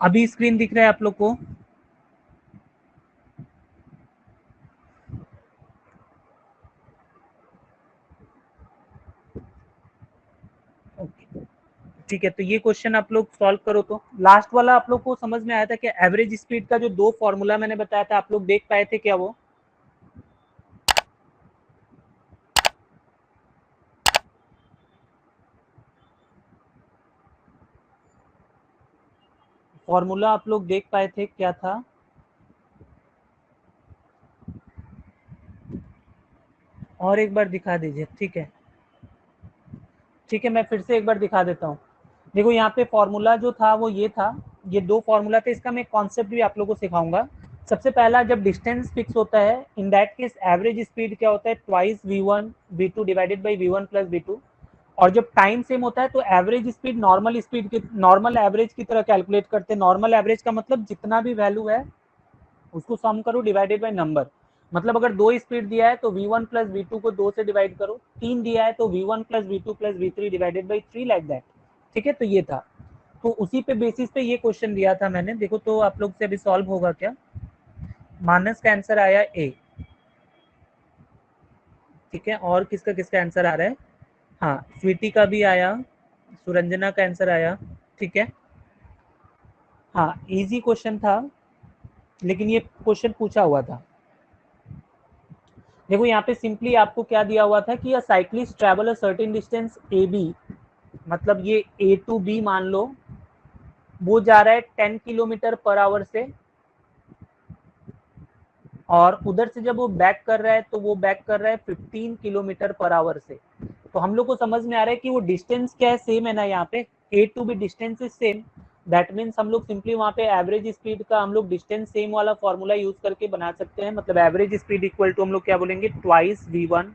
अभी स्क्रीन दिख रहा है आप लोग को? ओके, ठीक है। तो ये क्वेश्चन आप लोग सॉल्व करो। तो लास्ट वाला आप लोग को समझ में आया था कि एवरेज स्पीड का जो दो फॉर्मूला मैंने बताया था, आप लोग देख पाए थे क्या? वो फॉर्मूला आप लोग देख पाए थे क्या था? और एक बार दिखा दीजिए। ठीक है, ठीक है, मैं फिर से एक बार दिखा देता हूँ। देखो यहाँ पे फॉर्मूला जो था वो ये था, ये दो फॉर्मूला थे। इसका मैं कॉन्सेप्ट भी आप लोगों को सिखाऊंगा। सबसे पहला, जब डिस्टेंस फिक्स होता है, in that case average speed क्या होता है? Twice v1 v2 divided by v1 plus v2। और जब टाइम सेम होता है तो एवरेज स्पीड नॉर्मल स्पीड की, नॉर्मल एवरेज की तरह कैलकुलेट करते हैं। नॉर्मल एवरेज का मतलब जितना भी वैल्यू है उसको सम करो डिवाइडेड बाई नंबर। मतलब अगर दो स्पीड दिया है तो v1 प्लस v2 को दो से डिवाइड करो, तीन दिया है तो v1 plus v2 plus v3 divided by three, like that. ठीक है, तो ये था। तो उसी पे बेसिस पे ये क्वेश्चन दिया था मैंने। देखो तो आप लोग से अभी सॉल्व होगा क्या? मानस का आंसर आया ए। ठीक है, और किसका किसका आंसर आ रहा है? हाँ, स्वीटी का भी आया, सुरंजना का आंसर आया। ठीक है, हाँ, इजी क्वेश्चन था, लेकिन ये क्वेश्चन पूछा हुआ था। देखो यहाँ पे सिंपली आपको क्या दिया हुआ था कि a cyclist travel a certain distance A B, मतलब ये ए टू बी मान लो, वो जा रहा है 10 किलोमीटर पर आवर से, और उधर से जब वो बैक कर रहा है तो वो बैक कर रहा है 15 किलोमीटर पर आवर से। तो हम लोग को समझ में आ रहा है कि वो डिस्टेंस क्या है? सेम है ना यहाँ पे, A to B distance is same. That means हम लोग सिंपली वहाँ पे एवरेज स्पीड का हम लोग डिस्टेंस सेम वाला फॉर्मूला यूज करके बना सकते हैं। मतलब एवरेज स्पीड इक्वल टू हम लोग क्या बोलेंगे? Twice v1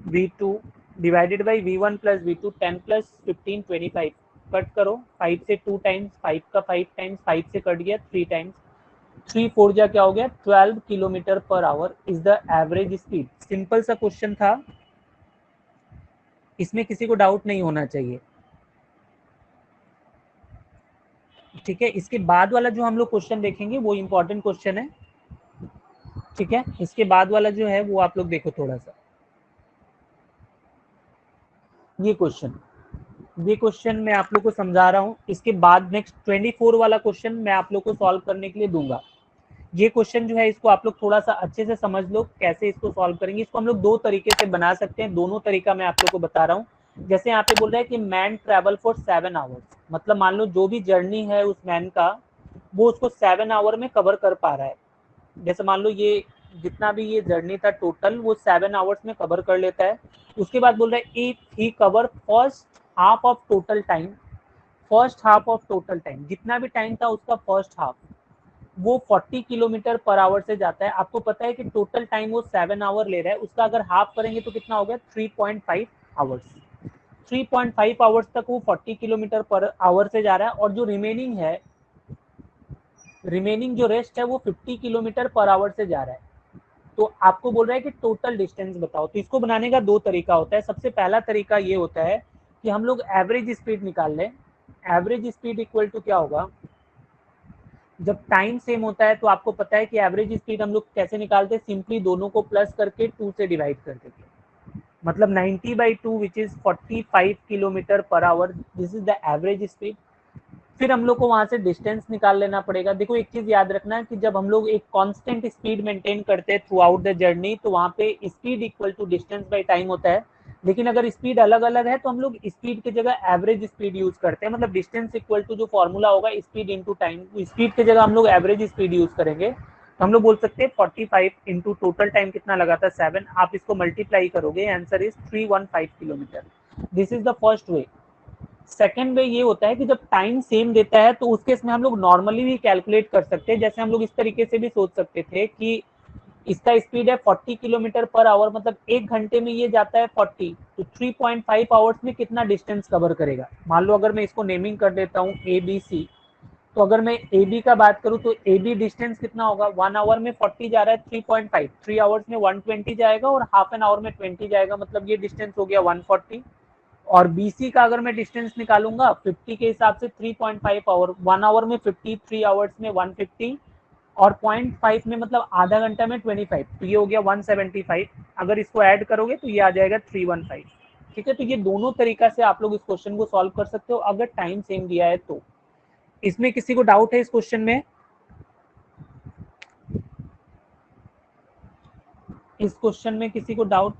v2 divided by v1 plus v2, 10 plus 15 25। Cut करो, 5 से 2 टाइम्स, 5 का 5 टाइम्स, 5 से कट गया 3 टाइम्स, 3 4 जा क्या हो गया? 12 kilometre per hour is the average speed. Simple सा क्वेश्चन था, इसमें किसी को डाउट नहीं होना चाहिए। ठीक है, इसके बाद वाला जो हम लोग क्वेश्चन देखेंगे वो इंपॉर्टेंट क्वेश्चन है। ठीक है, इसके बाद वाला जो है वो आप लोग देखो थोड़ा सा। ये क्वेश्चन, ये क्वेश्चन मैं आप लोग को समझा रहा हूँ। इसके बाद नेक्स्ट 24 वाला क्वेश्चन मैं आप लोग को सॉल्व करने के लिए दूंगा। ये क्वेश्चन जो है इसको आप लोग थोड़ा सा अच्छे से समझ लो कैसे इसको सॉल्व करेंगे। इसको हम लोग दो तरीके से बना सकते हैं, दोनों तरीका मैं आप लोग को बता रहा हूँ। जैसे यहाँ पे बोल रहा है कि मैन ट्रेवल फॉर 7 आवर्स, मतलब मान लो जो भी जर्नी है उस मैन का, वो उसको 7 आवर में कवर कर पा रहा है। जैसे मान लो ये जितना भी ये जर्नी था टोटल, वो 7 आवर्स में कवर कर लेता है। उसके बाद बोल रहा है if he cover first half of total time, first half of total time, जितना भी टाइम था उसका फर्स्ट हाफ, वो 40 किलोमीटर पर आवर से जाता है। आपको पता है कि टोटल टाइम वो 7 आवर ले रहा है, उसका अगर हाफ करेंगे तो कितना हो गया? 3.5 आवर्स। 3.5 आवर्स तक वो 40 किलोमीटर पर आवर से जा रहा है, और जो रिमेनिंग है, रिमेनिंग जो रेस्ट है वो 50 किलोमीटर पर आवर से जा रहा है। तो आपको बोल रहा है कि टोटल डिस्टेंस बताओ। तो इसको बनाने का दो तरीका होता है। सबसे पहला तरीका ये होता है कि हम लोग एवरेज स्पीड निकाल लें। एवरेज स्पीड इक्वल टू क्या होगा? जब टाइम सेम होता है तो आपको पता है कि एवरेज स्पीड हम लोग कैसे निकालते हैं? सिंपली दोनों को प्लस करके 2 से डिवाइड करके। मतलब 90/2 which is 45 kilometre per hour, this is the average speed. फिर हम लोग को वहां से डिस्टेंस निकाल लेना पड़ेगा। देखो एक चीज याद रखना कि जब हम लोग एक कांस्टेंट स्पीड मेंटेन करते हैं थ्रू आउट द जर्नी, तो वहां पे speed equal to distance by time होता है। लेकिन अगर स्पीड अलग अलग है तो हम लोग स्पीड की जगह एवरेज स्पीड यूज करते हैं। मतलब डिस्टेंस इक्वल टू जो फॉर्मूला होगा स्पीड इंटू टाइम, स्पीड की जगह हम लोग एवरेज स्पीड यूज करेंगे। तो हम लोग बोल सकते हैं 45 इंटू टोटल टाइम कितना लगा था? 7। आप इसको मल्टीप्लाई करोगे, answer is 315 kilometre. This is the first way. Second way ये होता है कि जब टाइम सेम देता है तो उस केस में हम लोग नॉर्मली भी कैलकुलेट कर सकते हैं। जैसे हम लोग इस तरीके से भी सोच सकते थे कि इसका स्पीड है 40 किलोमीटर पर आवर, मतलब एक घंटे में ये जाता है 40, तो 3.5 आवर्स में कितना डिस्टेंस कवर करेगा? मान लो अगर मैं इसको नेमिंग कर देता हूँ ए बी सी, तो अगर मैं ए बी का बात करूँ तो ए बी डिस्टेंस कितना होगा? 1 आवर में 40 जा रहा है, 3.5, 3 आवर्स में 120 जाएगा, और हाफ एन आवर में 20 जाएगा, मतलब ये डिस्टेंस हो गया 140। और BC का अगर मैं डिस्टेंस निकालूंगा 50 के हिसाब से 3.5 आवर, 1 आवर में 50, 3 आवर्स में 150 और 0.5 में मतलब आधा घंटा में 25, तो ये हो गया 175। अगर इसको ऐड करोगे तो ये आ जाएगा 315। ठीक है, तो ये दोनों तरीका से आप लोग इस क्वेश्चन को सॉल्व कर सकते हो अगर टाइम सेम दिया है तो। इसमें किसी को डाउट है इस क्वेश्चन में? इस क्वेश्चन में किसी को डाउट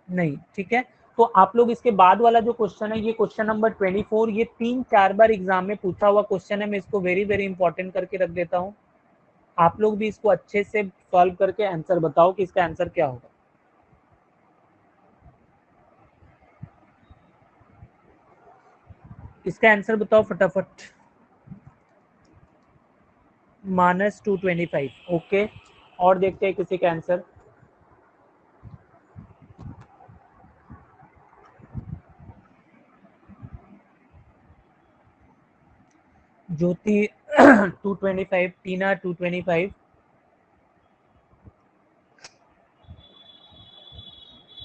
नहीं? ठीक है, तो आप लोग इसके बाद वाला जो क्वेश्चन है, ये क्वेश्चन नंबर 24, ये 3-4 बार एग्जाम में पूछा हुआ क्वेश्चन है। मैं इसको वेरी वेरी इंपॉर्टेंट करके रख देता हूँ। आप लोग भी इसको अच्छे से सॉल्व करके आंसर बताओ कि इसका आंसर क्या होगा। इसका आंसर बताओ फटाफट। -225। ओके, और देखते हैं किसी का आंसर। ज्योति 225, टीना 225,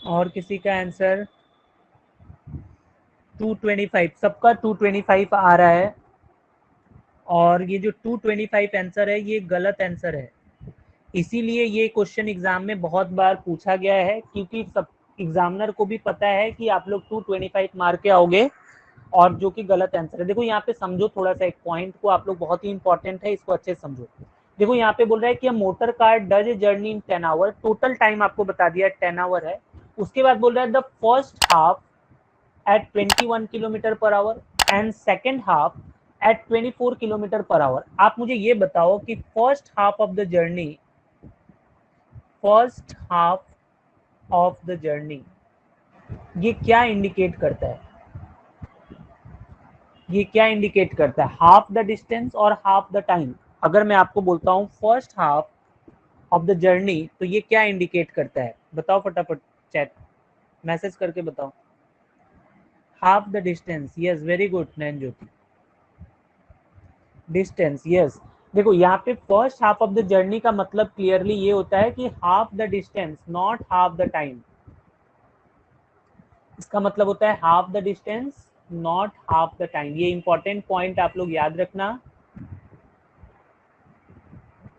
और किसी का आंसर 225। सबका 225 आ रहा है, और ये जो 225 आंसर है ये गलत आंसर है। इसीलिए ये क्वेश्चन एग्जाम में बहुत बार पूछा गया है, क्योंकि सब एग्जामिनर को भी पता है कि आप लोग 225 मार के आओगे, और जो कि गलत आंसर है। देखो यहाँ पे समझो थोड़ा सा एक पॉइंट को, आप लोग बहुत ही इंपॉर्टेंट है, इसको अच्छे से समझो। देखो यहाँ पे बोल रहा है कि motor car does a journey in 10 hour. Total time आपको बता दिया 10 आवर है। उसके बाद बोल रहा है the first half at 21 kilometre per hour and second half at 24 kilometre per hour. आप मुझे ये बताओ कि first half of the journey ये क्या इंडिकेट करता है? ये क्या इंडिकेट करता है, हाफ द डिस्टेंस और हाफ द टाइम? अगर मैं आपको बोलता हूँ first half of the journey, तो ये क्या इंडिकेट करता है? बताओ फटाफट, चैट मैसेज करके बताओ। Half the distance, yes, very good Nain Jyoti. Distance, yes. देखो यहाँ पे first half of the journey का मतलब क्लियरली ये होता है कि half the distance, not half the time. इसका मतलब होता है half the distance, not half the time. ये इंपॉर्टेंट पॉइंट आप लोग याद रखना।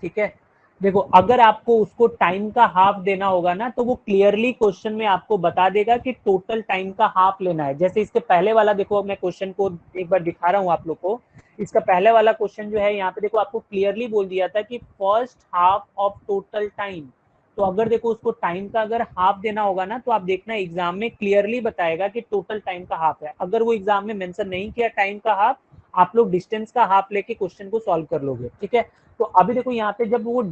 ठीक है, देखो अगर आपको उसको टाइम का हाफ देना होगा ना, तो वो क्लियरली क्वेश्चन में आपको बता देगा कि टोटल टाइम का हाफ लेना है। जैसे इसके पहले वाला, देखो मैं क्वेश्चन को एक बार दिखा रहा हूँ आप लोग को। इसका पहले वाला क्वेश्चन जो है यहाँ पे देखो, आपको क्लियरली बोल दिया था कि first half of total time. तो अगर देखो उसको टाइम का अगर हाफ देना होगा ना, तो आप देखना एग्जाम में क्लियरली बताएगा कि टोटल टाइम का हाफ है। अगर वो एग्जाम में मेंशन नहीं किया टाइम का हाफ, आप लोग डिस्टेंस का हाफ लेके क्वेश्चन को सॉल्व कर लोगे। ठीक है, तो अभी देखो यहाँ पे जब वो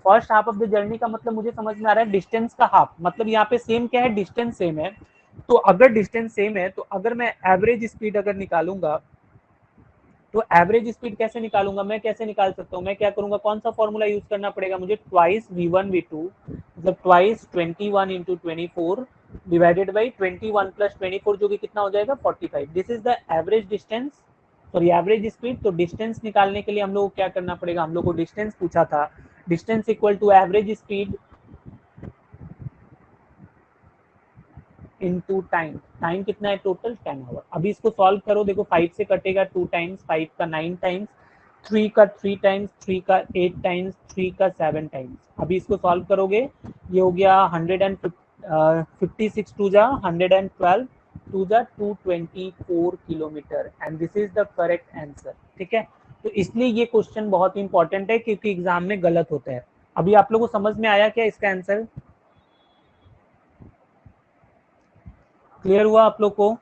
first half of the journey का मतलब मुझे समझ में आ रहा है डिस्टेंस का हाफ, मतलब यहाँ पे सेम क्या है, डिस्टेंस सेम है। तो अगर डिस्टेंस सेम है, तो अगर मैं एवरेज स्पीड अगर निकालूंगा, तो एवरेज स्पीड कैसे निकालूंगा? मैं कैसे निकाल सकता हूँ? मैं क्या करूंगा, कौन सा फॉर्मूला यूज करना पड़ेगा मुझे? ट्वाइस V1 V2, मतलब twice 21 into 24 divided by 21 plus 24, जो कि कितना हो जाएगा 45। This is the average distance, sorry average speed. तो डिस्टेंस निकालने के लिए हम लोग को क्या करना पड़ेगा? हम लोग को डिस्टेंस पूछा था, distance equal to average speed into time. Time कितना है टोटल? 10 आवर। अभी इसको सॉल्व करो, देखो 5 से कटेगा 2 टाइम्स, 5 का 9 टाइम्स, 3 का 3 टाइम्स, 3 का 8 टाइम्स, 3 का 7 टाइम्स। अभी इसको सॉल्व करोगे, ये हो गया 156 टू जा 112 टू जा 224 kilometre, and this is the correct answer. ठीक है, तो इसलिए ये क्वेश्चन बहुत इंपॉर्टेंट है, क्योंकि एग्जाम में गलत होता है। अभी आप लोगों को समझ में आया क्या इसका आंसर? क्लियर हुआ आप लोग को?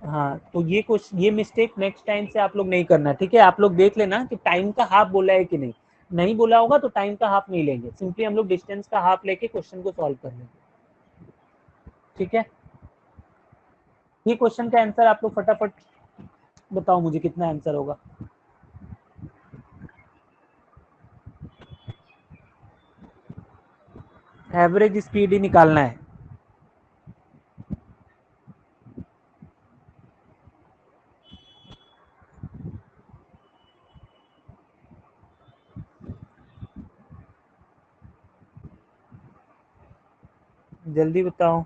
हाँ, तो ये क्वेश्चन, ये मिस्टेक नेक्स्ट टाइम से आप लोग नहीं करना। ठीक है, आप लोग देख लेना कि टाइम का हाफ बोला है कि नहीं। नहीं बोला होगा तो टाइम का हाफ नहीं लेंगे, सिंपली हम लोग डिस्टेंस का हाफ लेके क्वेश्चन को सॉल्व कर लेंगे। ठीक है, ये क्वेश्चन का आंसर आप लोग फटाफट बताओ मुझे, कितना आंसर होगा? एवरेज स्पीड ही निकालना है। जल्दी बताओ।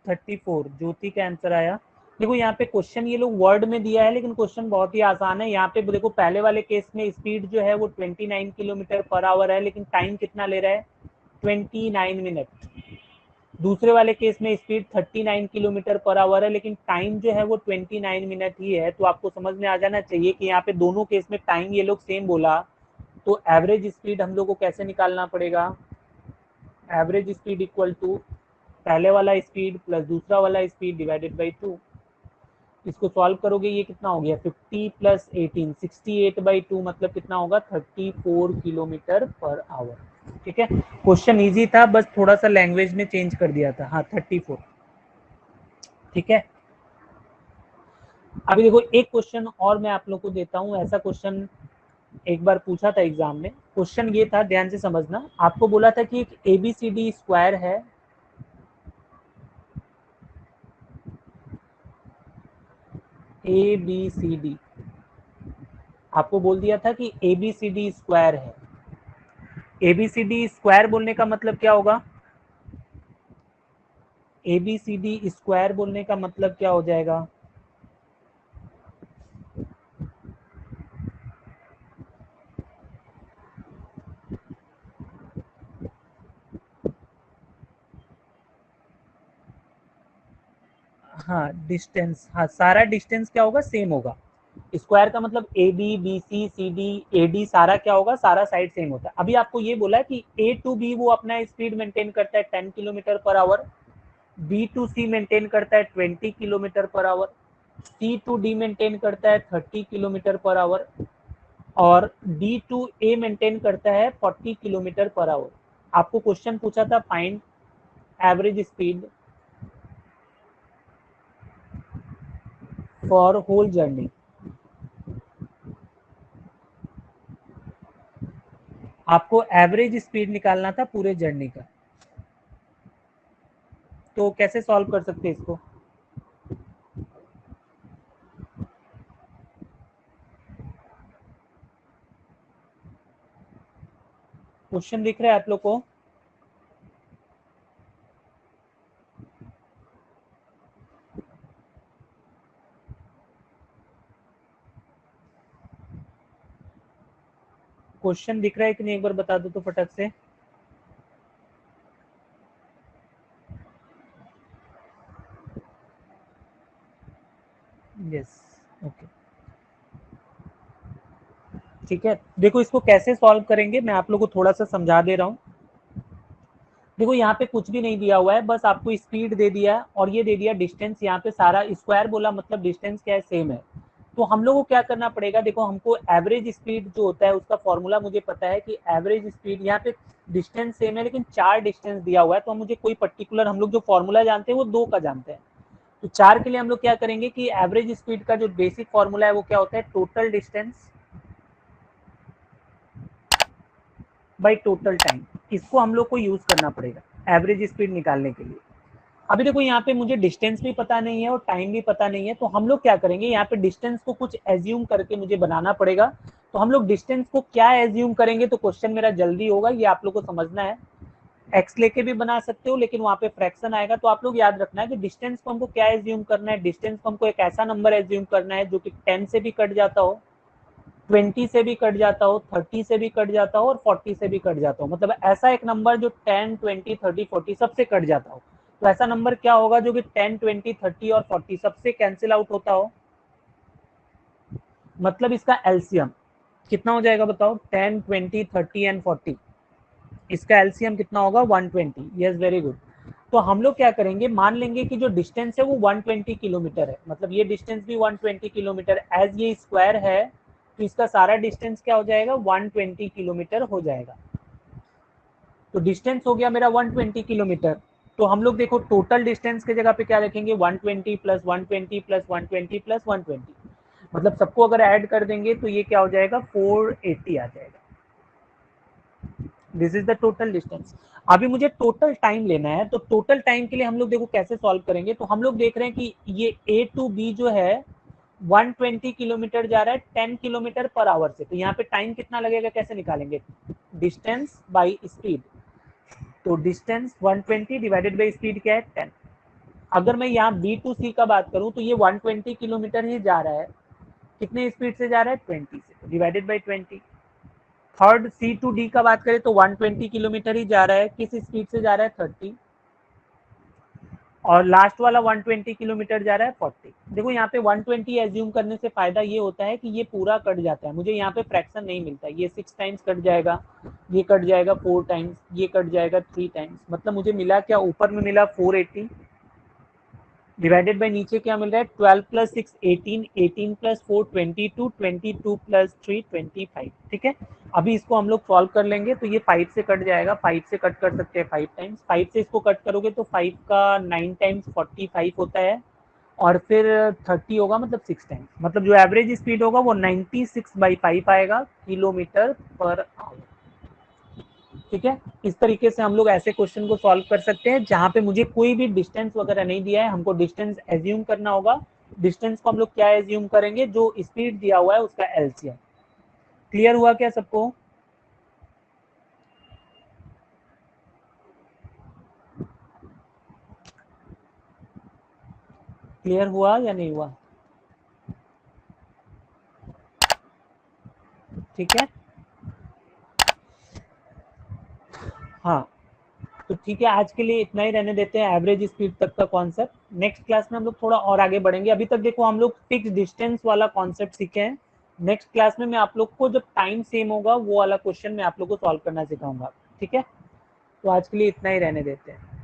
थर्टी फोर, ज्योति का आंसर आया। देखो यहाँ पे क्वेश्चन ये लोग वर्ड में दिया है, लेकिन क्वेश्चन बहुत ही आसान है। यहाँ पे देखो पहले वाले केस में स्पीड जो है वो 29 किलोमीटर पर आवर है, लेकिन टाइम कितना ले रहा है, 29 मिनट। दूसरे वाले केस में स्पीड 39 किलोमीटर पर आवर है, लेकिन टाइम जो है वो 29 मिनट ही है। तो आपको समझ में आ जाना चाहिए कि यहाँ पे दोनों केस में टाइम ये लोग सेम बोला, तो एवरेज स्पीड हम लोग को कैसे निकालना पड़ेगा, एवरेज स्पीड इक्वल टू पहले वाला स्पीड प्लस दूसरा वाला स्पीड डिवाइडेड बाई 2। इसको सॉल्व करोगे ये कितना हो गया, 50 प्लस 18, 68/2 मतलब कितना होगा, 34 किलोमीटर पर आवर। ठीक है, क्वेश्चन इजी था, बस थोड़ा सा लैंग्वेज में चेंज कर दिया था। हाँ 34। ठीक है, अभी देखो एक क्वेश्चन और मैं आप लोग को देता हूँ। ऐसा क्वेश्चन एक बार पूछा था एग्जाम में। क्वेश्चन ये था, ध्यान से समझना। आपको बोला था कि एक ABCD स्क्वायर है, ABCD, आपको बोल दिया था कि ABCD स्क्वायर है। ABCD स्क्वायर बोलने का मतलब क्या होगा, ABCD स्क्वायर बोलने का मतलब क्या हो जाएगा, हाँ डिस्टेंस, हाँ सारा डिस्टेंस क्या होगा, सेम होगा। स्क्वायर का मतलब AB BC CD AD सारा क्या होगा, सारा साइड सेम होता है। अभी आपको ये बोला है कि A to B वो अपना स्पीड मेंटेन करता है 10 kilometre per hour, B to C maintain करता है 20 kilometre per hour, C to D maintain करता है 30 किलोमीटर पर आवर, और D to A मेंटेन करता है 40 किलोमीटर पर आवर। आपको क्वेश्चन पूछा था find average speed for whole journey. आपको एवरेज स्पीड निकालना था पूरे जर्नी का। तो कैसे सॉल्व कर सकते हैं इसको, क्वेश्चन दिख रहा है आप लोग को, क्वेश्चन दिख रहा है कि नहीं, एक बार बता दो तो फटक से। यस, ओके, ठीक है। देखो इसको कैसे सॉल्व करेंगे मैं आप लोग को थोड़ा सा समझा दे रहा हूँ। देखो यहाँ पे कुछ भी नहीं दिया हुआ है, बस आपको स्पीड दे दिया और ये दे दिया डिस्टेंस। यहाँ पे सारा स्क्वायर बोला मतलब डिस्टेंस क्या है, सेम है। तो हम लोग को क्या करना पड़ेगा, देखो हमको एवरेज स्पीड जो होता है उसका फॉर्मूला मुझे पता है कि एवरेज स्पीड, यहाँ पे डिस्टेंस सेम है लेकिन 4 डिस्टेंस दिया हुआ है, तो मुझे कोई पर्टिकुलर, हम लोग जो फॉर्मूला जानते हैं वो 2 का जानते हैं। तो 4 के लिए हम लोग क्या करेंगे कि एवरेज स्पीड का जो बेसिक फॉर्मूला है वो क्या होता है, total distance by total time. इसको हम लोग को यूज करना पड़ेगा एवरेज स्पीड निकालने के लिए। अभी देखो यहाँ पे मुझे डिस्टेंस भी पता नहीं है और टाइम भी पता नहीं है, तो हम लोग क्या करेंगे, यहाँ पे डिस्टेंस को कुछ एज्यूम करके मुझे बनाना पड़ेगा। तो हम लोग डिस्टेंस को क्या एज्यूम करेंगे तो क्वेश्चन मेरा जल्दी होगा, ये आप लोग को समझना है। एक्स लेके भी बना सकते हो, लेकिन वहां पे फ्रैक्शन आएगा। तो आप लोग याद रखना है कि डिस्टेंस को हमको क्या एज्यूम करना है, डिस्टेंस को हमको एक ऐसा नंबर एज्यूम करना है जो कि 10 से भी कट जाता हो, 20 से भी कट जाता हो, 30 से भी कट जाता हो और 40 से भी कट जाता हो। मतलब ऐसा एक नंबर जो 10, 20, 30, 40 सबसे कट जाता हो। तो ऐसा नंबर क्या होगा जो कि 10, 20, 30 और 40 सबसे कैंसिल आउट होता हो, मतलब इसका एलसीएम कितना हो जाएगा बताओ, 10, 20, 30 एंड 40, इसका एलसीएम कितना होगा, 120। Yes, very good. तो हम लोग क्या करेंगे, मान लेंगे कि जो डिस्टेंस है वो 120 किलोमीटर है, मतलब ये डिस्टेंस भी 120 किलोमीटर, एज ये स्क्वायर है तो इसका सारा डिस्टेंस क्या हो जाएगा, 120 किलोमीटर हो जाएगा। तो डिस्टेंस हो गया मेरा 120 किलोमीटर। तो हम लोग देखो टोटल डिस्टेंस की जगह पे क्या रखेंगे, 120 प्लस 120 प्लस 120 प्लस 120, मतलब सबको अगर ऐड कर देंगे तो ये क्या हो जाएगा, 480 आ जाएगा। This is the total distance. अभी मुझे टोटल टाइम लेना है, तो टोटल टाइम के लिए हम लोग देखो कैसे सॉल्व करेंगे। तो हम लोग देख रहे हैं कि ये ए टू बी जो है 120 किलोमीटर जा रहा है 10 किलोमीटर पर आवर से, तो यहाँ पे टाइम कितना लगेगा, कैसे निकालेंगे, डिस्टेंस बाई स्पीड। तो डिस्टेंस 120 डिवाइडेड बाई स्पीड क्या है 10। अगर मैं यहाँ बी टू सी का बात करूं तो ये 120 किलोमीटर ही जा रहा है, कितने स्पीड से जा रहा है 20 से, divided by 20। Third C to D का बात करें तो 120 किलोमीटर ही जा रहा है, किस स्पीड से जा रहा है 30, और लास्ट वाला 120 किलोमीटर जा रहा है 40। देखो यहाँ पे 120 एज्यूम करने से फायदा ये होता है कि ये पूरा कट जाता है, मुझे यहाँ पे फ्रैक्शन नहीं मिलता, ये 6 टाइम्स कट जाएगा, ये कट जाएगा 4 टाइम्स, ये कट जाएगा 3 टाइम्स, मतलब मुझे मिला क्या, ऊपर में मिला 480 डिवाइडेड बाय नीचे क्या मिल रहा है 12 प्लस 6 18, 18 प्लस 4 22, 22 प्लस 3 25। ठीक है, अभी इसको हम लोग सॉल्व कर लेंगे, तो ये 5 से कट जाएगा, 5 से कट कर सकते हैं 5 टाइम्स, 5 से इसको कट करोगे तो 5 का 9 टाइम्स 45 होता है, और फिर 30 होगा मतलब 6 टाइम्स, मतलब जो एवरेज स्पीड होगा वो 96/5 आएगा किलोमीटर पर आवर। ठीक है, इस तरीके से हम लोग ऐसे क्वेश्चन को सॉल्व कर सकते हैं जहां पे मुझे कोई भी डिस्टेंस वगैरह नहीं दिया है, हमको डिस्टेंस एज्यूम करना होगा। डिस्टेंस को हम लोग क्या एज्यूम करेंगे, जो स्पीड दिया हुआ है उसका एलसीएम। क्लियर हुआ क्या सबको? क्लियर हुआ या नहीं हुआ? ठीक है, हाँ, तो ठीक है, आज के लिए इतना ही रहने देते हैं एवरेज स्पीड तक का कॉन्सेप्ट। नेक्स्ट क्लास में हम लोग थोड़ा और आगे बढ़ेंगे। अभी तक देखो हम लोग फिक्स डिस्टेंस वाला कॉन्सेप्ट सीखे हैं। नेक्स्ट क्लास में मैं आप लोग को जब टाइम सेम होगा वो वाला क्वेश्चन मैं आप लोग को सॉल्व करना सिखाऊंगा। ठीक है, तो आज के लिए इतना ही रहने देते हैं।